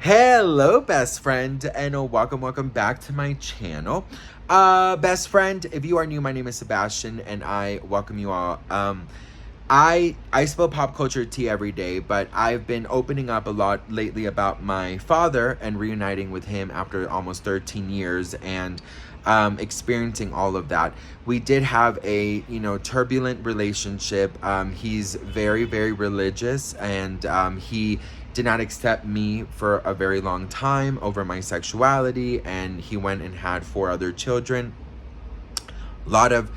Hello, best friend, and welcome back to my channel. Best friend, if you are new, my name is Sebastian, and I welcome you all. I spill pop culture tea every day, but I've been opening up a lot lately about my father and reuniting with him after almost 13 years and experiencing all of that. We did have a, turbulent relationship. He's very, very religious, and he did not accept me for a very long time over my sexuality, and he went and had 4 other children. A lot of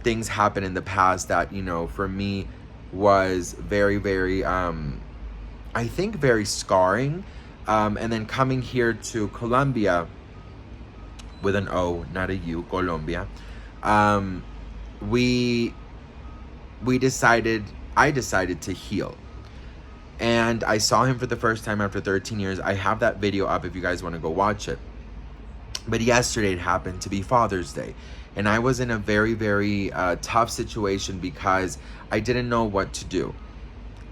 things happened in the past that, for me was very, very, I think very scarring. And then coming here to Colombia, with an O, not a U, Colombia, I decided to heal. And I saw him for the first time after 13 years. I have that video up if you guys want to go watch it. But yesterday it happened to be Father's Day. And I was in a very, very tough situation because I didn't know what to do.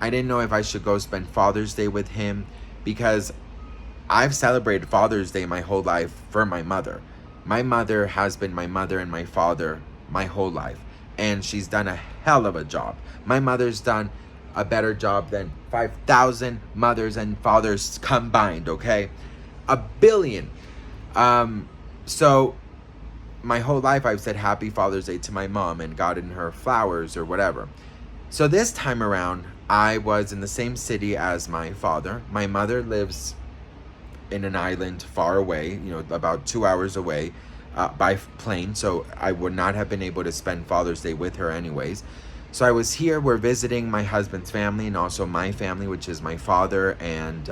I didn't know if I should go spend Father's Day with him, because I've celebrated Father's Day my whole life for my mother. My mother has been my mother and my father my whole life. And she's done a hell of a job. My mother's done a better job than 5,000 mothers and fathers combined, okay? A billion. So my whole life I've said Happy Father's Day to my mom and gotten her flowers or whatever. So this time around, I was in the same city as my father. My mother lives in an island far away, about 2 hours away by plane. So I would not have been able to spend Father's Day with her anyways. So I was here. We're visiting my husband's family and also my family, which is my father and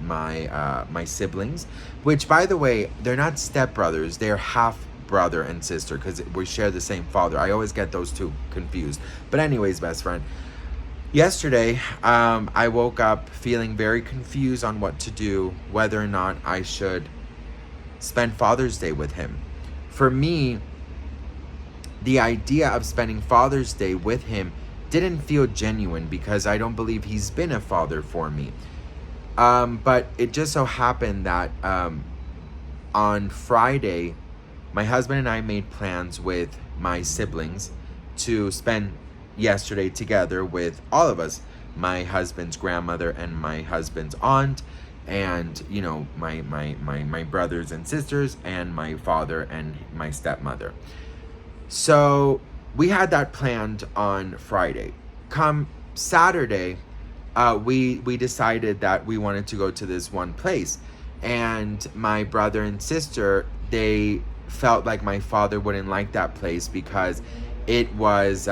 my siblings, which, by the way, they're not stepbrothers. They're half brother and sister because we share the same father. I always get those two confused. But anyways, best friend, yesterday I woke up feeling very confused on what to do, whether or not I should spend Father's Day with him. For me, the idea of spending Father's Day with him didn't feel genuine because I don't believe he's been a father for me. But it just so happened that on Friday, my husband and I made plans with my siblings to spend yesterday together with all of us, my husband's grandmother and my husband's aunt, and my brothers and sisters, and my father and my stepmother. So we had that planned on Friday. Come Saturday, we decided that we wanted to go to this one place. And my brother and sister, they felt like my father wouldn't like that place because it was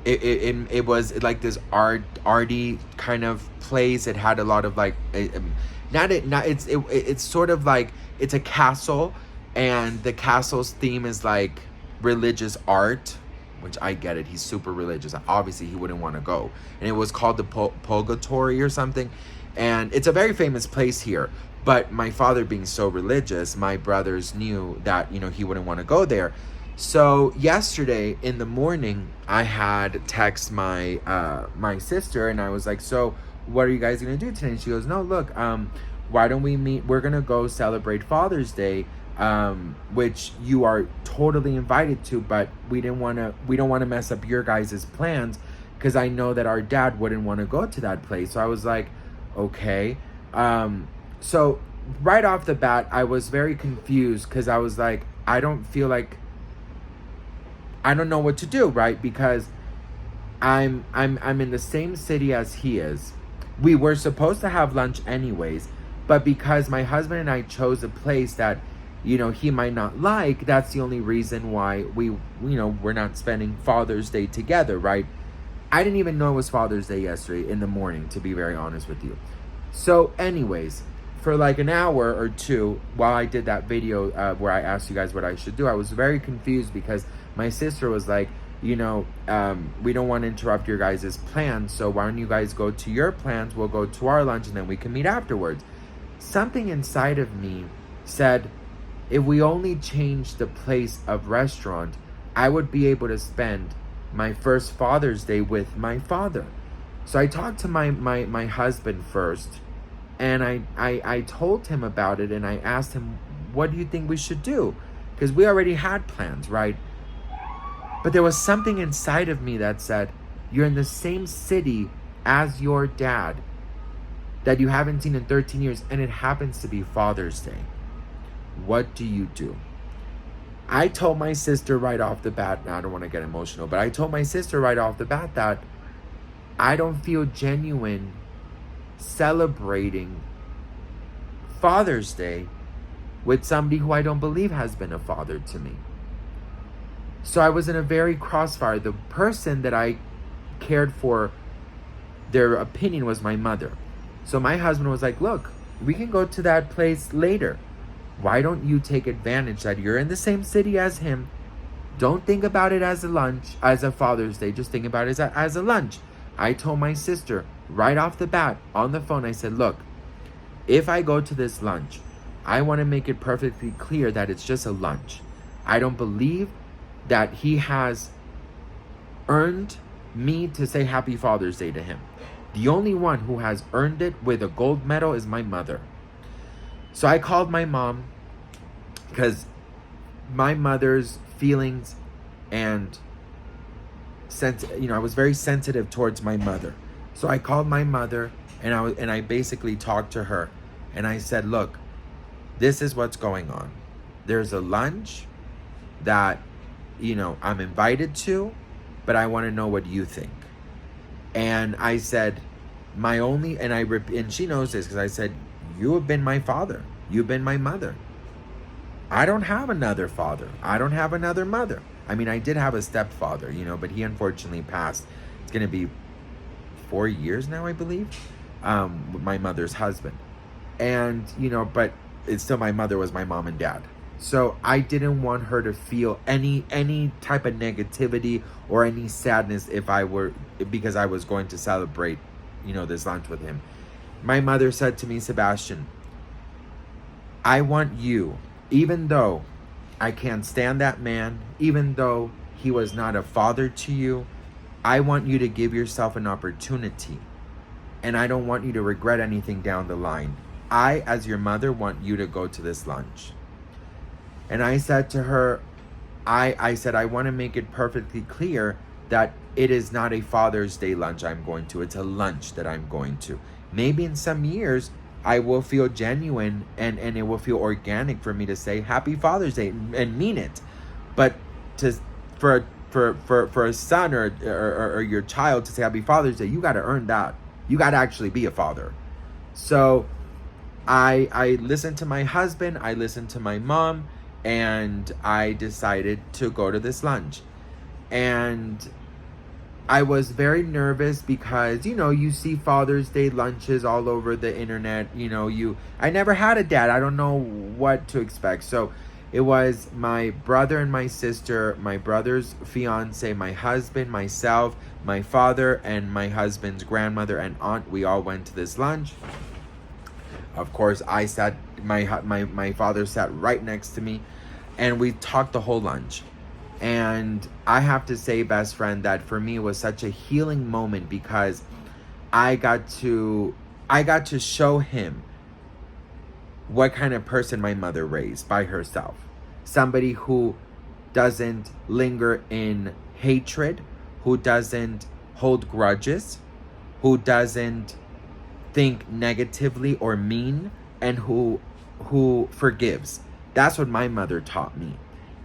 it was like this arty kind of place. It had a lot of like it's sort of like it's a castle, and the castle's theme is like religious art, which I get it. He's super religious. Obviously, he wouldn't want to go. And it was called the Purgatory or something. And it's a very famous place here. But my father being so religious, my brothers knew that, he wouldn't want to go there. So yesterday in the morning, I had text my my sister, and I was like, so what are you guys going to do today? And she goes, no, look, why don't we meet? We're going to go celebrate Father's Day, which you are totally invited to, but we don't want to mess up your guys' plans, because I know that our dad wouldn't want to go to that place. So I was like, okay. So right off the bat, I was very confused, because I was like, I don't know what to do, right? Because I'm in the same city as he is. We were supposed to have lunch anyways, but because my husband and I chose a place that he might not like, that's the only reason why we're not spending Father's Day together, right? I didn't even know it was Father's Day yesterday in the morning, to be very honest with you. So anyways, for like an hour or two, while I did that video where I asked you guys what I should do, I was very confused because my sister was like, we don't want to interrupt your guys' plans, so why don't you guys go to your plans, we'll go to our lunch, and then we can meet afterwards. Something inside of me said, if we only change the place of restaurant, I would be able to spend my first Father's Day with my father. So I talked to my husband first, And I told him about it, and I asked him, what do you think we should do? Because we already had plans, right? But there was something inside of me that said, you're in the same city as your dad that you haven't seen in 13 years, and it happens to be Father's Day. What do you do? I told my sister right off the bat, now I don't want to get emotional, but I told my sister right off the bat that I don't feel genuine celebrating Father's Day with somebody who I don't believe has been a father to me. So I was in a very crossfire. The person that I cared for, their opinion was my mother. So my husband was like, look, we can go to that place later. Why don't you take advantage that you're in the same city as him? Don't think about it as a lunch, as a Father's Day. Just think about it as a lunch. I told my sister right off the bat on the phone, I said, look, if I go to this lunch, I want to make it perfectly clear that it's just a lunch. I don't believe that he has earned me to say Happy Father's Day to him. The only one who has earned it with a gold medal is my mother. So I called my mom, because my mother's feelings and I was very sensitive towards my mother. So I called my mother, and I basically talked to her, and I said, look, this is what's going on. There's a lunch that, I'm invited to, but I want to know what you think. And I said, and she knows this, because I said, you have been my father. You've been my mother. I don't have another father. I don't have another mother. I mean, I did have a stepfather, but he unfortunately passed. It's going to be 4 years now, I believe, my mother's husband. And, but it's still, my mother was my mom and dad. So I didn't want her to feel any type of negativity or any sadness because I was going to celebrate, this lunch with him. My mother said to me, Sebastian, I want you, even though I can't stand that man, even though he was not a father to you, I want you to give yourself an opportunity. And I don't want you to regret anything down the line. I, as your mother, want you to go to this lunch. And I said to her, I said, I want to make it perfectly clear that it is not a Father's Day lunch I'm going to. It's a lunch that I'm going to. Maybe in some years, I will feel genuine and it will feel organic for me to say Happy Father's Day and mean it. But for a son or your child to say Happy Father's Day, you got to earn that. You got to actually be a father. So I listened to my husband, I listened to my mom, and I decided to go to this lunch. And I was very nervous because, you see Father's Day lunches all over the internet. I never had a dad. I don't know what to expect. So it was my brother and my sister, my brother's fiance, my husband, myself, my father, and my husband's grandmother and aunt. We all went to this lunch. Of course, I sat, my father sat right next to me, and we talked the whole lunch. And I have to say, best friend, that for me it was such a healing moment because I got to show him what kind of person my mother raised by herself. Somebody who doesn't linger in hatred, who doesn't hold grudges, who doesn't think negatively or mean, and who forgives. That's what my mother taught me.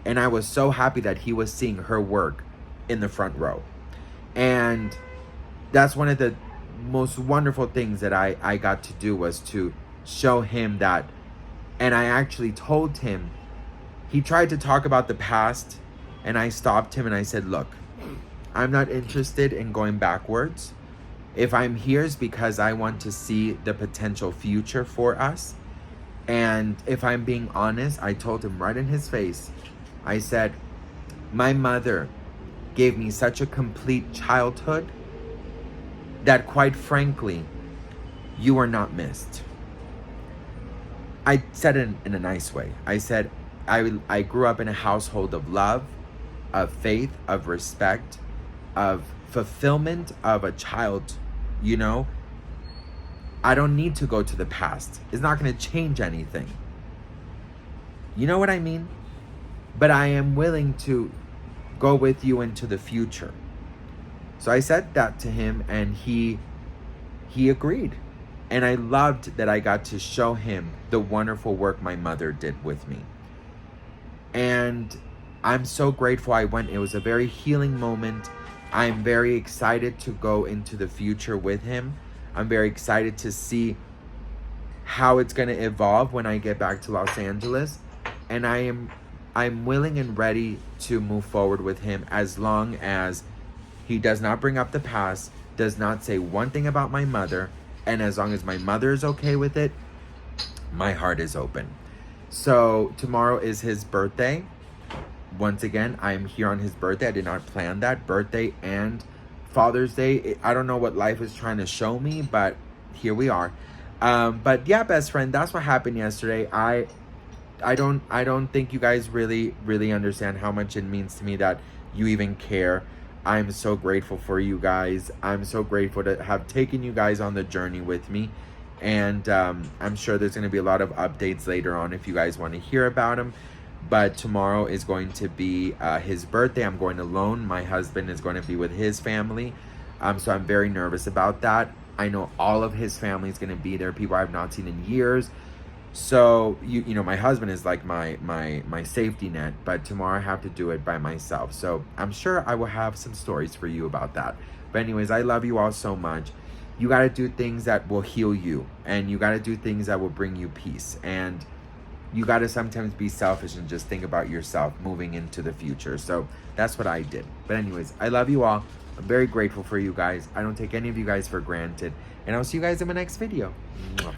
And I was so happy that he was seeing her work in the front row. And that's one of the most wonderful things that I got to do, was to show him that. And I actually told him, he tried to talk about the past, and I stopped him and I said, look, I'm not interested in going backwards. If I'm here, it's because I want to see the potential future for us. And if I'm being honest, I told him right in his face, I said, my mother gave me such a complete childhood that, quite frankly, you are not missed. I said it in a nice way. I said, I grew up in a household of love, of faith, of respect, of fulfillment of a child, I don't need to go to the past. It's not going to change anything. You know what I mean? But I am willing to go with you into the future. So I said that to him, and he agreed. And I loved that I got to show him the wonderful work my mother did with me. And I'm so grateful I went. It was a very healing moment. I'm very excited to go into the future with him. I'm very excited to see how it's going to evolve when I get back to Los Angeles. And I'm willing and ready to move forward with him as long as he does not bring up the past, does not say one thing about my mother, and as long as my mother is okay with it, my heart is open. So tomorrow is his birthday. Once again, I'm here on his birthday. I did not plan that. Birthday and Father's Day. I don't know what life is trying to show me, but here we are. But yeah, best friend, that's what happened yesterday. I don't think you guys really understand how much it means to me that you even care. I'm so grateful for you guys. I'm so grateful to have taken you guys on the journey with me. And I'm sure there's going to be a lot of updates later on if you guys want to hear about them. But tomorrow is going to be his birthday. I'm going alone. My husband is going to be with his family. So I'm very nervous about that. I know all of his family is going to be there. People I've not seen in years. So, you know, my husband is like my safety net, but tomorrow I have to do it by myself. So I'm sure I will have some stories for you about that. But anyways, I love you all so much. You got to do things that will heal you, and you got to do things that will bring you peace. And you got to sometimes be selfish and just think about yourself moving into the future. So that's what I did. But anyways, I love you all. I'm very grateful for you guys. I don't take any of you guys for granted. And I'll see you guys in my next video. Mwah.